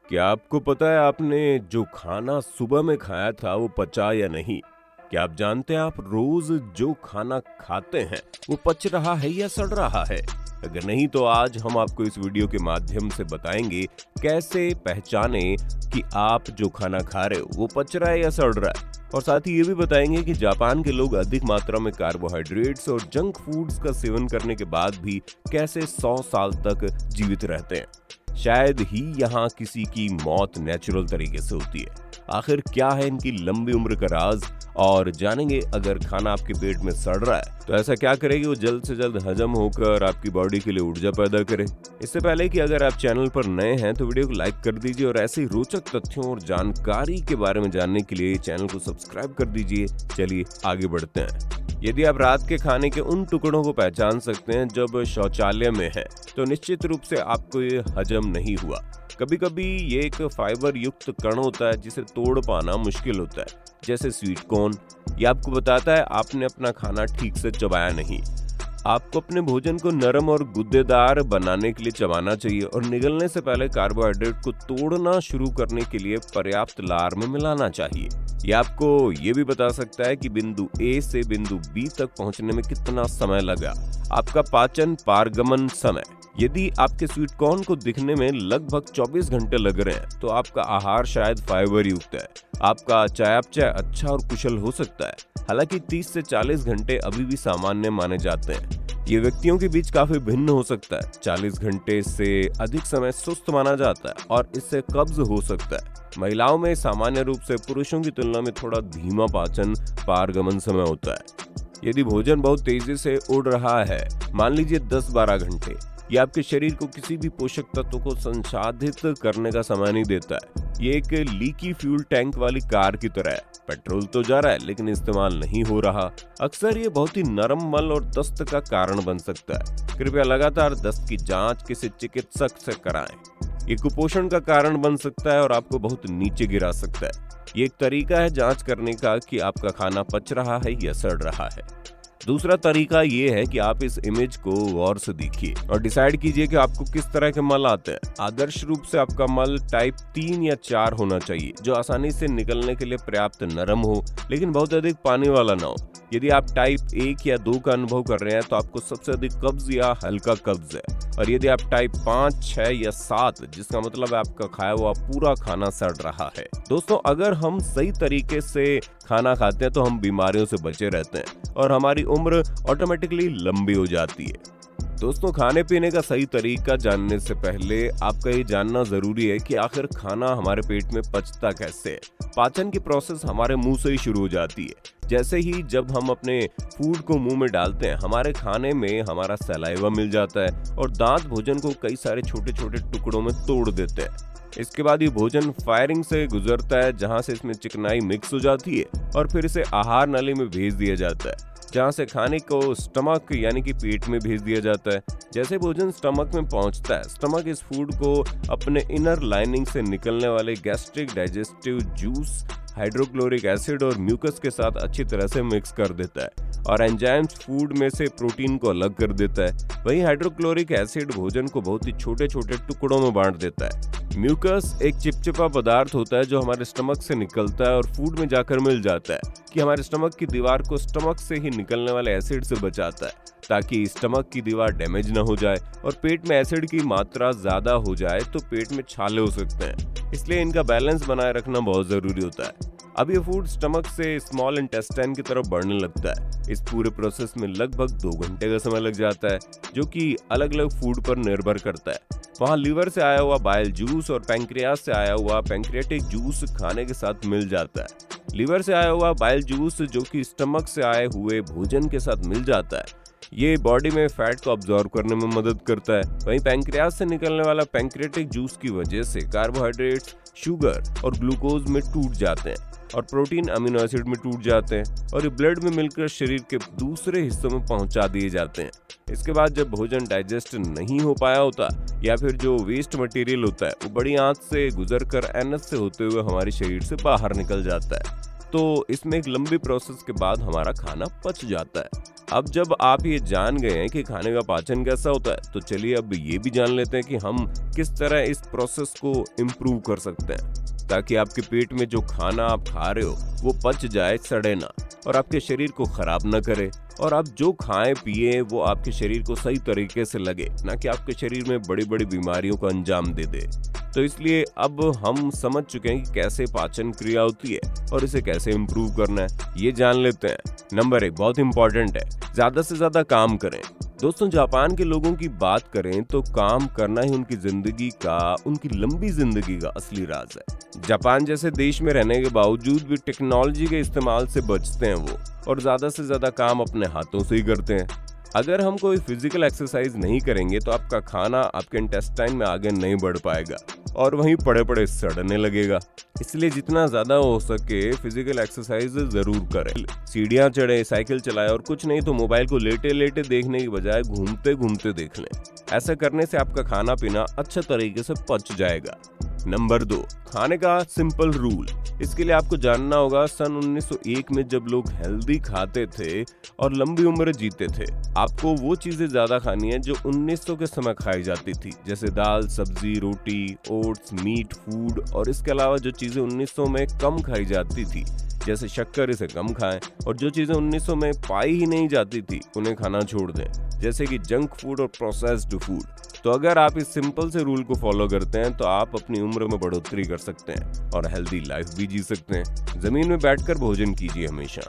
क्या आपको पता है आपने जो खाना सुबह में खाया था वो पचा या नहीं? क्या आप जानते हैं आप रोज जो खाना खाते हैं वो पच रहा है या सड़ रहा है? अगर नहीं तो आज हम आपको इस वीडियो के माध्यम से बताएंगे कैसे पहचाने कि आप जो खाना खा रहे हो वो पच रहा है या सड़ रहा है। और साथ ही ये भी बताएंगे कि जापान के लोग अधिक मात्रा में कार्बोहाइड्रेट्स और जंक फूड्स का सेवन करने के बाद भी कैसे 100 साल तक जीवित रहते हैं। शायद ही यहाँ किसी की मौत नेचुरल तरीके से होती है। आखिर क्या है इनकी लंबी उम्र का राज, और जानेंगे अगर खाना आपके पेट में सड़ रहा है तो ऐसा क्या करे कि वो जल्द से जल्द हजम होकर आपकी बॉडी के लिए ऊर्जा पैदा करे। इससे पहले कि अगर आप चैनल पर नए हैं तो वीडियो को लाइक कर दीजिए और ऐसे ही रोचक तथ्यों और जानकारी के बारे में जानने के लिए चैनल को सब्सक्राइब कर दीजिए। चलिए आगे बढ़ते हैं। यदि आप रात के खाने के उन टुकड़ों को पहचान सकते हैं जब शौचालय में है तो निश्चित रूप से आपको ये हजम नहीं हुआ। कभी कभी ये एक फाइबर युक्त कण होता है जिसे तोड़ पाना मुश्किल होता है, जैसे स्वीट कॉर्न। ये आपको बताता है आपने अपना खाना ठीक से चबाया नहीं। आपको अपने भोजन को नरम और गुद्देदार बनाने के लिए चबाना चाहिए और निगलने से पहले कार्बोहाइड्रेट को तोड़ना शुरू करने के लिए पर्याप्त लार में मिलाना चाहिए। ये आपको ये भी बता सकता है कि बिंदु ए से बिंदु बी तक पहुंचने में कितना समय लगा। आपका पाचन पारगमन समय। यदि आपके स्वीट कॉर्न को दिखने में लगभग 24 घंटे लग रहे हैं तो आपका आहार शायद फाइबर युक्त है। आपका चयापचय अच्छा और कुशल हो सकता है। हालांकि 30 से 40 घंटे अभी भी सामान्य माने जाते हैं। ये व्यक्तियों के बीच काफी भिन्न हो सकता है। 40 घंटे से अधिक समय सुस्त माना जाता है और इससे कब्ज हो सकता है। महिलाओं में सामान्य रूप से पुरुषों की तुलना में थोड़ा धीमा पाचन पारगमन समय होता है। यदि भोजन बहुत तेजी से उड़ रहा है, मान लीजिए 10-12 घंटे, ये आपके शरीर को किसी भी पोषक तत्व को संसाधित करने का समय नहीं देता है। ये एक लीकी फ्यूल टैंक वाली कार की तरह है। पेट्रोल तो जा रहा है लेकिन इस्तेमाल नहीं हो रहा। अक्सर ये बहुत ही नरम मल और दस्त का कारण बन सकता है। कृपया लगातार दस्त की जांच किसी चिकित्सक से कराएं। ये कुपोषण का कारण बन सकता है और आपको बहुत नीचे गिरा सकता है। ये एक तरीका है जांच करने का कि आपका खाना पच रहा है या सड़ रहा है। दूसरा तरीका ये है कि आप इस इमेज को गौर से देखिए और डिसाइड कीजिए कि आपको किस तरह के मल आते हैं। आदर्श रूप से आपका मल टाइप 3 या 4 होना चाहिए, जो आसानी से निकलने के लिए पर्याप्त नरम हो लेकिन बहुत अधिक पानी वाला ना हो। यदि आप टाइप 1 या 2 का अनुभव कर रहे हैं तो आपको सबसे अधिक कब्ज या हल्का कब्ज है। और यदि आप टाइप 5, 6 या 7, जिसका मतलब है आपका खाया हुआ पूरा खाना सड़ रहा है। दोस्तों, अगर हम सही तरीके से खाना खाते हैं तो हम बीमारियों से बचे रहते हैं और हमारी उम्र ऑटोमेटिकली लंबी हो जाती है। दोस्तों, खाने पीने का सही तरीका जानने से पहले आपका ये जानना जरूरी है कि आखिर खाना हमारे पेट में पचता कैसे है। पाचन की प्रोसेस हमारे मुंह से ही शुरू हो जाती है। जैसे ही जब हम अपने फूड को मुंह में डालते हैं, हमारे खाने में हमारा सलाइवा मिल जाता है और दांत भोजन को कई सारे छोटे छोटे टुकड़ों में तोड़ देते हैं। इसके बाद ये भोजन फायरिंग से गुजरता है, जहां से इसमें चिकनाई मिक्स हो जाती है और फिर इसे आहार नली में भेज दिया जाता है, जहां से खाने को स्टमक यानी कि पेट में भेज दिया जाता है। जैसे भोजन स्टमक में पहुंचता है, स्टमक इस फूड को अपने इनर लाइनिंग से निकलने वाले gastric digestive juice, hydrochloric acid और म्यूकस के साथ अच्छी तरह से मिक्स कर देता है और एंजाइम्स फूड में से प्रोटीन को अलग कर देता है। वहीं हाइड्रोक्लोरिक एसिड भोजन को बहुत ही छोटे छोटे टुकड़ों में बांट देता है। म्यूकस एक चिपचिपा पदार्थ होता है जो हमारे स्टमक से निकलता है और फूड में जाकर मिल जाता है कि हमारे स्टमक की दीवार को स्टमक से ही निकलने वाले एसिड से बचाता है, ताकि स्टमक की दीवार डैमेज न हो जाए और पेट में एसिड की मात्रा ज्यादा हो जाए तो पेट में छाले हो सकते हैं। इसलिए इनका बैलेंस बनाए रखना बहुत जरूरी होता है। अब ये फूड स्टमक से स्मॉल इंटेस्टाइन की तरफ बढ़ने लगता है। इस पूरे प्रोसेस में लगभग 2 घंटे का समय लग जाता है, जो कि अलग अलग फूड पर निर्भर करता है। वहाँ लीवर से आया हुआ बाइल जूस और पैंक्रियास से आया हुआ पैंक्रियाटिक जूस खाने के साथ मिल जाता है। लीवर से आया हुआ बाइल जूस, जो कि स्टमक से आए हुए भोजन के साथ मिल जाता है, ये बॉडी में फैट को अब्जॉर्ब करने में मदद करता है। वहीं पैंक्रियास से निकलने वाला पैंक्रियाटिक जूस की वजह से कार्बोहाइड्रेट्स, शुगर और ग्लूकोज में टूट जाते हैं और प्रोटीन अमीनो एसिड में टूट जाते हैं और ये ब्लड में मिलकर शरीर के दूसरे हिस्सों में पहुंचा दिए जाते हैं। इसके बाद जब भोजन डाइजेस्ट नहीं हो पाया होता या फिर जो वेस्ट मटेरियल होता है वो बड़ी आंत से गुजरकर एनस से होते हुए हमारे शरीर से बाहर निकल जाता है। तो इसमें एक लंबी प्रोसेस के बाद हमारा खाना पच जाता है। अब जब आप ये जान गए हैं कि खाने का पाचन कैसा होता है, तो चलिए अब ये भी जान लेते हैं कि हम किस तरह इस प्रोसेस को इम्प्रूव कर सकते हैं, ताकि आपके पेट में जो खाना आप खा रहे हो वो पच जाए, सड़े ना और आपके शरीर को खराब ना करे, और आप जो खाएं पिए वो आपके शरीर को सही तरीके से लगे, ना कि आपके शरीर में बड़ी बड़ी बीमारियों को अंजाम दे दे। तो इसलिए अब हम समझ चुके हैं कि कैसे पाचन क्रिया होती है और इसे कैसे इम्प्रूव करना है, ये जान लेते हैं। नंबर 1 बहुत इंपॉर्टेंट है, ज्यादा से ज्यादा काम करें। दोस्तों, जापान के लोगों की बात करें तो काम करना ही उनकी जिंदगी का, उनकी लंबी जिंदगी का असली राज है। जापान जैसे देश में रहने के बावजूद भी टेक्नोलॉजी के इस्तेमाल से बचते हैं वो, और ज्यादा से ज्यादा काम अपने हाथों से ही करते हैं। अगर हम कोई फिजिकल एक्सरसाइज नहीं करेंगे तो आपका खाना आपके इंटेस्टाइन में आगे नहीं बढ़ पाएगा और वहीं पड़े पड़े सड़ने लगेगा। इसलिए जितना ज्यादा हो सके फिजिकल एक्सरसाइज जरूर करें। सीढ़ियां चढ़े, साइकिल चलाएं, और कुछ नहीं तो मोबाइल को लेटे लेटे देखने की बजाय घूमते घूमते देख लें। ऐसा करने से आपका खाना पीना अच्छे तरीके से पच जाएगा। नंबर 2, खाने का सिंपल रूल। इसके लिए आपको जानना होगा, सन 1901 में जब लोग हेल्दी खाते थे और लंबी उम्र जीते थे, आपको वो चीजें ज्यादा खानी है जो 1900 के समय खाई जाती थी, जैसे दाल, सब्जी, रोटी, ओट्स, मीट फूड, और इसके अलावा जो चीजें 1900 में कम खाई जाती थी जैसे शक्कर, इसे कम खाएं, और जो चीजें 1900 में पाई ही नहीं जाती थी उन्हें खाना छोड़ दें, जैसे कि जंक फूड और प्रोसेस्ड फूड। तो अगर आप इस सिंपल से रूल को फॉलो करते हैं तो आप अपनी उम्र में बढ़ोतरी कर सकते हैं और हेल्दी लाइफ भी जी सकते हैं। जमीन में बैठकर भोजन कीजिए हमेशा।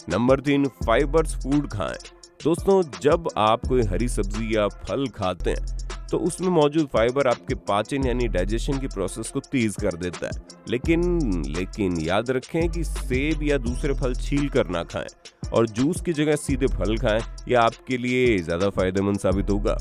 नंबर 3, फाइबर्स फूड खाएं। दोस्तों, जब आप कोई हरी सब्जी या फल खाते हैं तो उसमें मौजूद फाइबर आपके पाचन यानी डाइजेशन की प्रोसेस को तेज कर देता है। लेकिन याद रखें कि सेब या दूसरे फल छील कर ना खाएं, और जूस की जगह सीधे फल खाएं, यह आपके लिए ज्यादा फायदेमंद साबित होगा।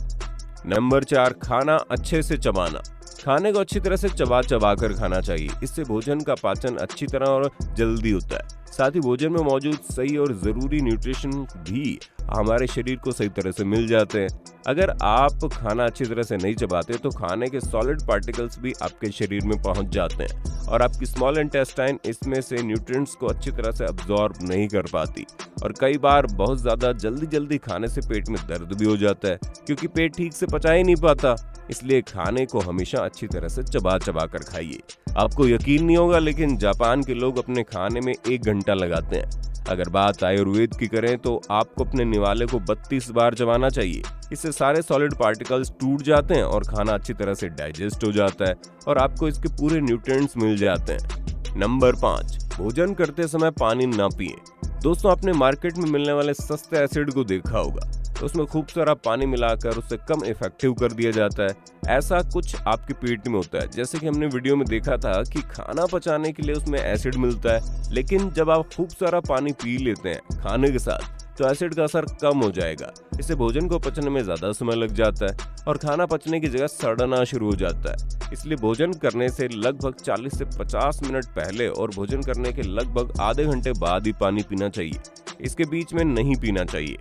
नंबर 4, खाना अच्छे से चबाना। खाने को अच्छी तरह से चबा कर खाना चाहिए। इससे भोजन का पाचन अच्छी तरह और जल्दी होता है। साथ ही भोजन में मौजूद सही और जरूरी न्यूट्रिशन भी हमारे शरीर को सही तरह से मिल जाते हैं। अगर आप खाना अच्छी तरह से नहीं चबाते तो खाने के सॉलिड पार्टिकल्स भी आपके शरीर में पहुंच जाते हैं और आपकी स्मॉल इंटेस्टाइन इसमें से न्यूट्रिएंट्स को अच्छी तरह से अब्जॉर्ब नहीं कर पाती, और कई बार बहुत ज्यादा जल्दी खाने से पेट में दर्द भी हो जाता है, क्योंकि पेट ठीक से पचा ही नहीं पाता। इसलिए खाने को हमेशा अच्छी तरह से चबा कर खाइए। आपको यकीन नहीं होगा, लेकिन जापान के लोग अपने खाने में 1 घंटा लगाते हैं। अगर बात आयुर्वेद की करें तो आपको अपने निवाले को 32 बार चबाना चाहिए। इससे सारे सॉलिड पार्टिकल्स टूट जाते हैं और खाना अच्छी तरह से डाइजेस्ट हो जाता है और आपको इसके पूरे न्यूट्रिएंट्स मिल जाते हैं। नंबर 5, भोजन करते समय पानी ना पिएं। दोस्तों, आपने मार्केट में मिलने वाले सस्ते एसिड को देखा होगा, तो उसमें खूब सारा पानी मिलाकर उसे कम इफेक्टिव कर दिया जाता है। ऐसा कुछ आपके पेट में होता है, जैसे कि हमने वीडियो में देखा था कि खाना पचाने के लिए उसमें एसिड मिलता है, लेकिन जब आप खूब सारा पानी पी लेते हैं खाने के साथ तो एसिड का असर कम हो जाएगा। इससे भोजन को पचने में ज्यादा समय लग जाता है और खाना पचने की जगह सड़ना शुरू हो जाता है। इसलिए भोजन करने से लगभग 40 से 50 मिनट पहले और भोजन करने के लगभग आधे घंटे बाद ही पानी पीना चाहिए। इसके बीच में नहीं पीना चाहिए।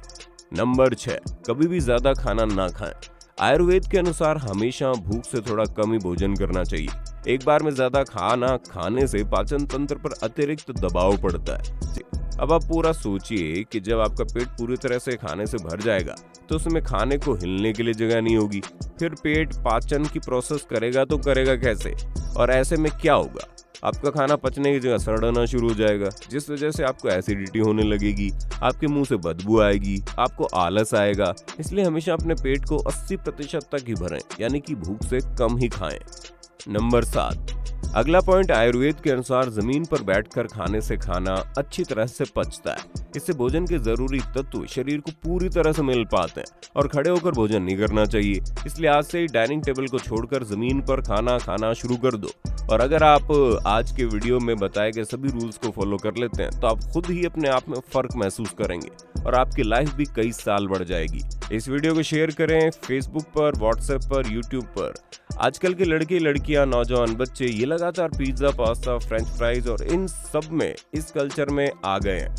नंबर 6, कभी भी ज्यादा खाना ना खाएं। आयुर्वेद के अनुसार हमेशा भूख से थोड़ा कम ही भोजन करना चाहिए। एक बार में ज्यादा खाना खाने से पाचन तंत्र पर अतिरिक्त दबाव पड़ता है। अब आप पूरा सोचिए कि जब आपका पेट पूरी तरह से खाने से भर जाएगा तो उसमें खाने को हिलने के लिए जगह नहीं होगी। फिर पेट पाचन की प्रोसेस करेगा तो करेगा कैसे? और ऐसे में क्या होगा? आपका खाना पचने की जगह सड़ना शुरू हो जाएगा, जिस वजह से आपको एसिडिटी होने लगेगी, आपके मुंह से बदबू आएगी, आपको आलस आएगा। इसलिए हमेशा अपने पेट को 80% तक ही भरें, यानी कि भूख से कम ही खाएं। नंबर 7, अगला पॉइंट आयुर्वेद के अनुसार जमीन पर बैठकर खाने से खाना अच्छी तरह से पचता है। इससे भोजन के जरूरी तत्व शरीर को पूरी तरह से मिल पाते हैं और खड़े होकर भोजन नहीं करना चाहिए। इसलिए आज से ही डाइनिंग टेबल को छोड़कर जमीन पर खाना खाना शुरू कर दो। और अगर आप आज के वीडियो में बताए गए सभी रूल्स को फॉलो कर लेते हैं तो आप खुद ही अपने आप में फर्क महसूस करेंगे और आपकी लाइफ भी कई साल बढ़ जाएगी। इस वीडियो को शेयर करें फेसबुक पर, व्हाट्सएप पर, यूट्यूब पर। आजकल के लड़के लड़कियां, नौजवान बच्चे ये लगातार पिज्जा, पास्ता, फ्रेंच फ्राइज और इन सब में इस कल्चर में आ गए हैं,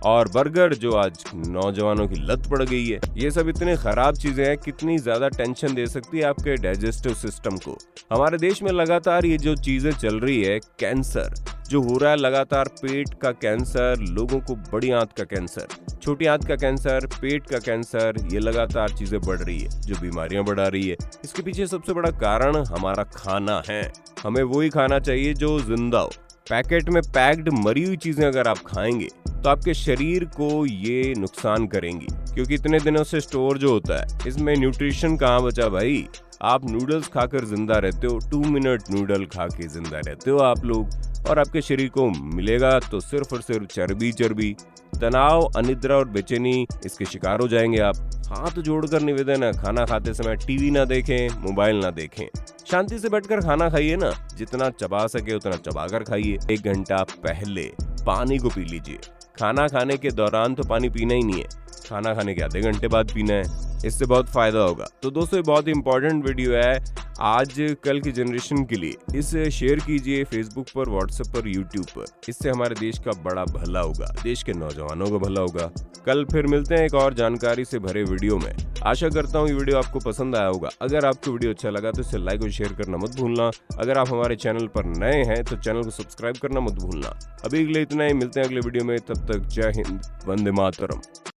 और बर्गर जो आज नौजवानों की लत पड़ गई है। ये सब इतने खराब चीजें हैं, कितनी ज्यादा टेंशन दे सकती है आपके डाइजेस्टिव सिस्टम को। हमारे देश में लगातार ये जो चीजें चल रही है, कैंसर, जो हो रहा है लगातार पेट का कैंसर, लोगों को बड़ी आंत का कैंसर, छोटी आंत का कैंसर, पेट का कैंसर, ये लगातार चीजें बढ़ रही है, जो बीमारियां बढ़ा रही है। इसके पीछे सबसे बड़ा कारण हमारा खाना है। हमें वही खाना चाहिए जो जिंदा हो। पैकेट में पैक्ड मरी हुई चीजें अगर आप खाएंगे तो आपके शरीर को ये नुकसान करेंगी, क्योंकि इतने दिनों से स्टोर जो होता है इसमें न्यूट्रिशन कहाँ बचा भाई। आप नूडल्स खाकर जिंदा रहते हो, 2 मिनट नूडल खा के जिंदा रहते हो आप लोग, और आपके शरीर को मिलेगा तो सिर्फ और सिर्फ चर्बी चर्बी। तनाव, अनिद्रा और बेचैनी, इसके शिकार हो जाएंगे आप। हाथ जोड़कर निवेदन है, खाना खाते समय टीवी ना देखें, मोबाइल ना देखें, शांति से बैठकर खाना खाइए ना, जितना चबा सके उतना चबाकर खाइए। 1 घंटा पहले पानी को पी लीजिए। खाना खाने के दौरान तो पानी पीना ही नहीं है, खाना खाने के आधे घंटे बाद पीना है, इससे बहुत फायदा होगा। तो दोस्तों, ये बहुत ही इंपॉर्टेंट वीडियो है आज कल की जनरेशन के लिए। इसे शेयर कीजिए फेसबुक पर, व्हाट्सएप पर, यूट्यूब पर। इससे हमारे देश का बड़ा भला होगा, देश के नौजवानों का भला होगा। कल फिर मिलते हैं एक और जानकारी से भरे वीडियो में। आशा करता हूँ ये वीडियो आपको पसंद आया होगा। अगर आपको वीडियो अच्छा लगा तो इसे लाइक और शेयर करना मत भूलना। अगर आप हमारे चैनल पर नए हैं तो चैनल को सब्सक्राइब करना मत भूलना। अभी के लिए इतना ही, मिलते हैं अगले वीडियो में। तब तक जय हिंद, वंदे मातरम।